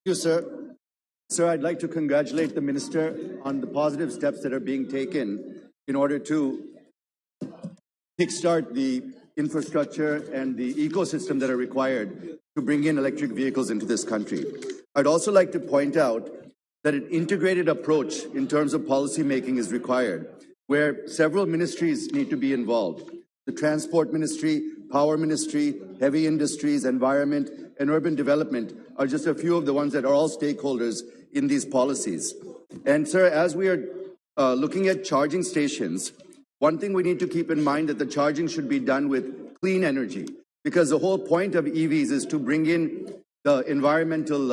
you, sir. Sir, I'd like to congratulate the minister on the positive steps that are being taken in order to kickstart the infrastructure and the ecosystem that are required to bring in electric vehicles into this country. I'd also like to point out that an integrated approach in terms of policy making is required, where several ministries need to be involved. The Transport Ministry, Power Ministry, Heavy Industries, Environment, and Urban Development are just a few of the ones that are all stakeholders in these policies. And sir, as we are looking at charging stations, one thing we need to keep in mind that the charging should be done with clean energy, because the whole point of EVs is to bring in the environmental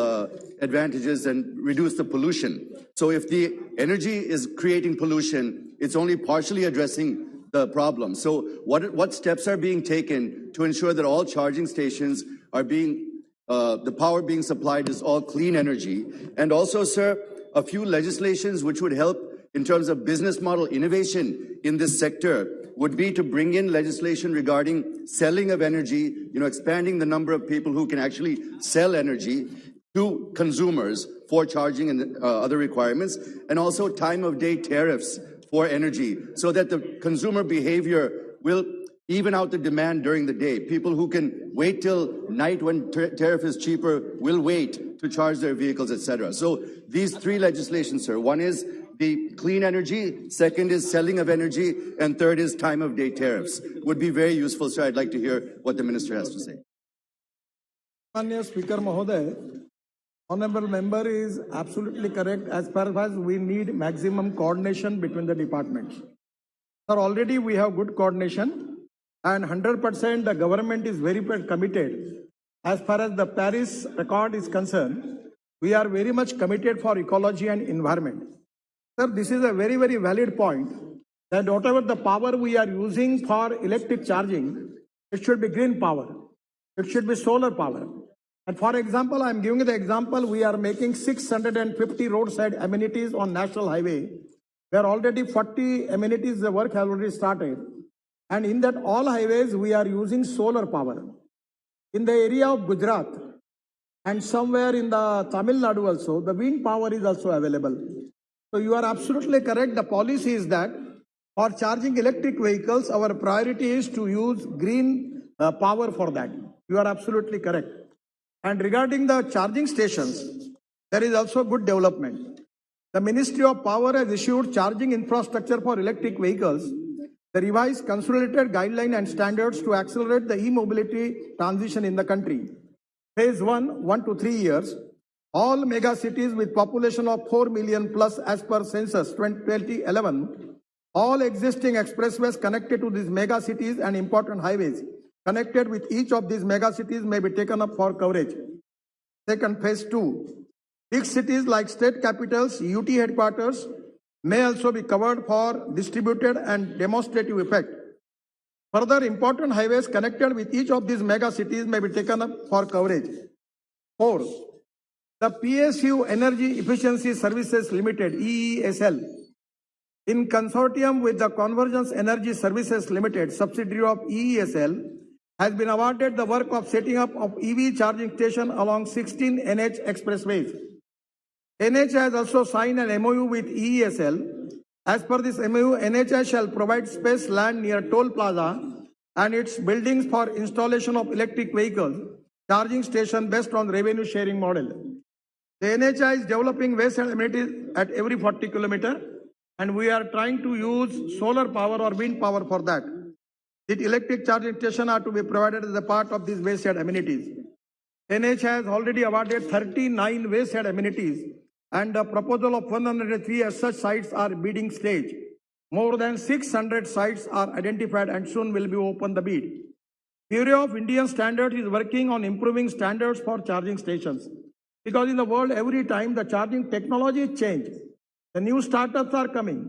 advantages and reduce the pollution. So if the energy is creating pollution, it's only partially addressing the problem. So what steps are being taken to ensure that all charging stations are being, the power being supplied is all clean energy? And also, sir, a few legislations which would help in terms of business model innovation in this sector would be to bring in legislation regarding selling of energy, expanding the number of people who can actually sell energy to consumers for charging and other requirements, and also time of day tariffs for energy so that the consumer behavior will even out the demand during the day. People who can wait till night when tariff is cheaper will wait to charge their vehicles, etc. So these three legislations, sir, one is the clean energy, second is selling of energy, and third is time of day tariffs. Would be very useful, sir. I'd like to hear what the minister has to say. Manya Speaker Mahoday, honorable member is absolutely correct as far as we need maximum coordination between the departments. Sir, already we have good coordination and 100% the government is very committed. As far as the Paris Accord is concerned, we are very much committed for ecology and environment. Sir, this is a very, very valid point that whatever the power we are using for electric charging, it should be green power. It should be solar power. And for example, I am giving you the example, we are making 650 roadside amenities on national highway, where already 40 amenities, the work has already started. And in that all highways, we are using solar power. In the area of Gujarat and somewhere in the Tamil Nadu also, the wind power is also available. So you are absolutely correct. The policy is that for charging electric vehicles, our priority is to use green power for that. You are absolutely correct. And regarding the charging stations, there is also good development. The Ministry of Power has issued charging infrastructure for electric vehicles, the revised consolidated guideline and standards to accelerate the e-mobility transition in the country. Phase 1 to 3 years. All mega cities with population of 4 million plus as per census 2011, all existing expressways connected to these mega cities and important highways connected with each of these mega cities may be taken up for coverage. Second, phase 2. Big cities like state capitals, UT headquarters may also be covered for distributed and demonstrative effect. Further, important highways connected with each of these mega cities may be taken up for coverage. 4. The PSU Energy Efficiency Services Limited, EESL, in consortium with the Convergence Energy Services Limited, subsidiary of EESL, has been awarded the work of setting up of EV charging station along 16 NH expressways. NH has also signed an MOU with EESL. As per this MOU, NHS shall provide space land near toll plaza and its buildings for installation of electric vehicles charging station based on revenue sharing model. The NHI is developing wayside amenities at every 40 kilometers, and we are trying to use solar power or wind power for that. The electric charging station are to be provided as a part of these wayside amenities. NHI has already awarded 39 wayside amenities, and the proposal of 103 as such sites are bidding stage. More than 600 sites are identified and soon will be open the bid. Bureau of Indian Standards is working on improving standards for charging stations. Because in the world, every time the charging technology change, the new startups are coming,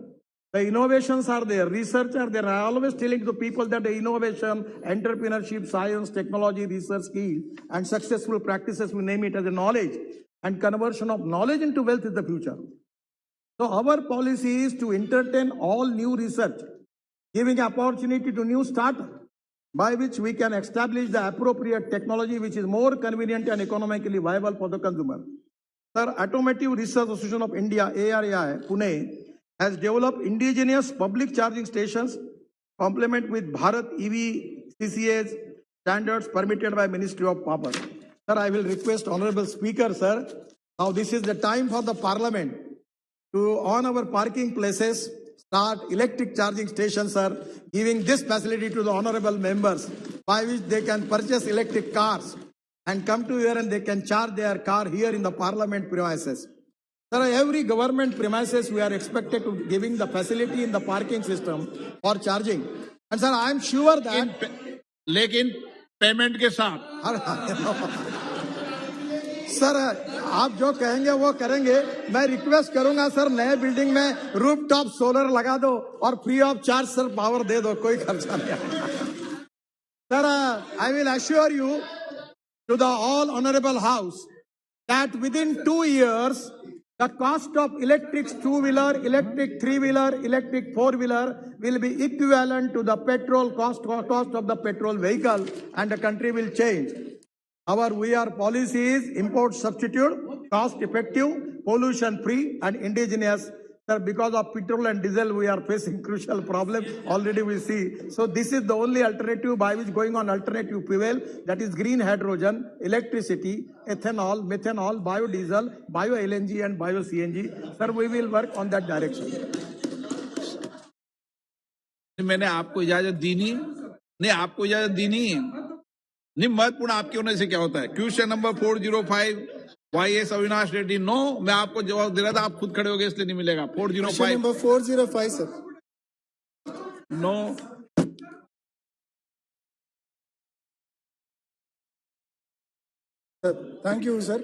the innovations are there, research are there. I always telling to people that the innovation, entrepreneurship, science, technology, research, skill, and successful practices, we name it as a knowledge, and conversion of knowledge into wealth is the future. So our policy is to entertain all new research, giving opportunity to new startups, by which we can establish the appropriate technology which is more convenient and economically viable for the consumer. Sir, Automotive Research Association of India, ARAI, Pune, has developed indigenous public charging stations complement with Bharat EV CCA's standards permitted by Ministry of Power. Sir, I will request Honorable Speaker, sir, now this is the time for the Parliament to, on our parking places, start electric charging stations, sir, giving this facility to the honorable members by which they can purchase electric cars and come to here and they can charge their car here in the Parliament premises. Sir, every government premises we are expected to giving the facility in the parking system for charging. And sir, I am sure that... लेकिन payment के साथ sir आप जो कहेंगे वो करेंगे. मैं request करूंगा सर, नए बिल्डिंग में रूफटॉप सोलर लगा दो और free of charge sir power दे दो, कोई खर्चा नहीं आएगा. Sir, I will assure you to the all honourable house that within 2 years, the cost of electric two-wheeler, electric three-wheeler, electric four-wheeler will be equivalent to the petrol cost of the petrol vehicle, and the country will change. Our VR policy is import substitute, cost effective, pollution free and indigenous. Sir, because of petrol and diesel, we are facing crucial problem. Already we see. So this is the only alternative by which going on alternative fuel, that is green hydrogen, electricity, ethanol, methanol, biodiesel, bio LNG and bio CNG. Sir, we will work on that direction. मैंने आपको इजाजत दी नहीं, आपको इजाजत दी नहीं, महत्वपूर्ण आपके होने से क्या होता है. Question number 405 YS Avinash Reddy, no. मैं आपको जवाब दे रहा था, आप खुद खड़े हो गए इसलिए नहीं मिलेगा. 405 number 405 sir. No. Thank you, sir.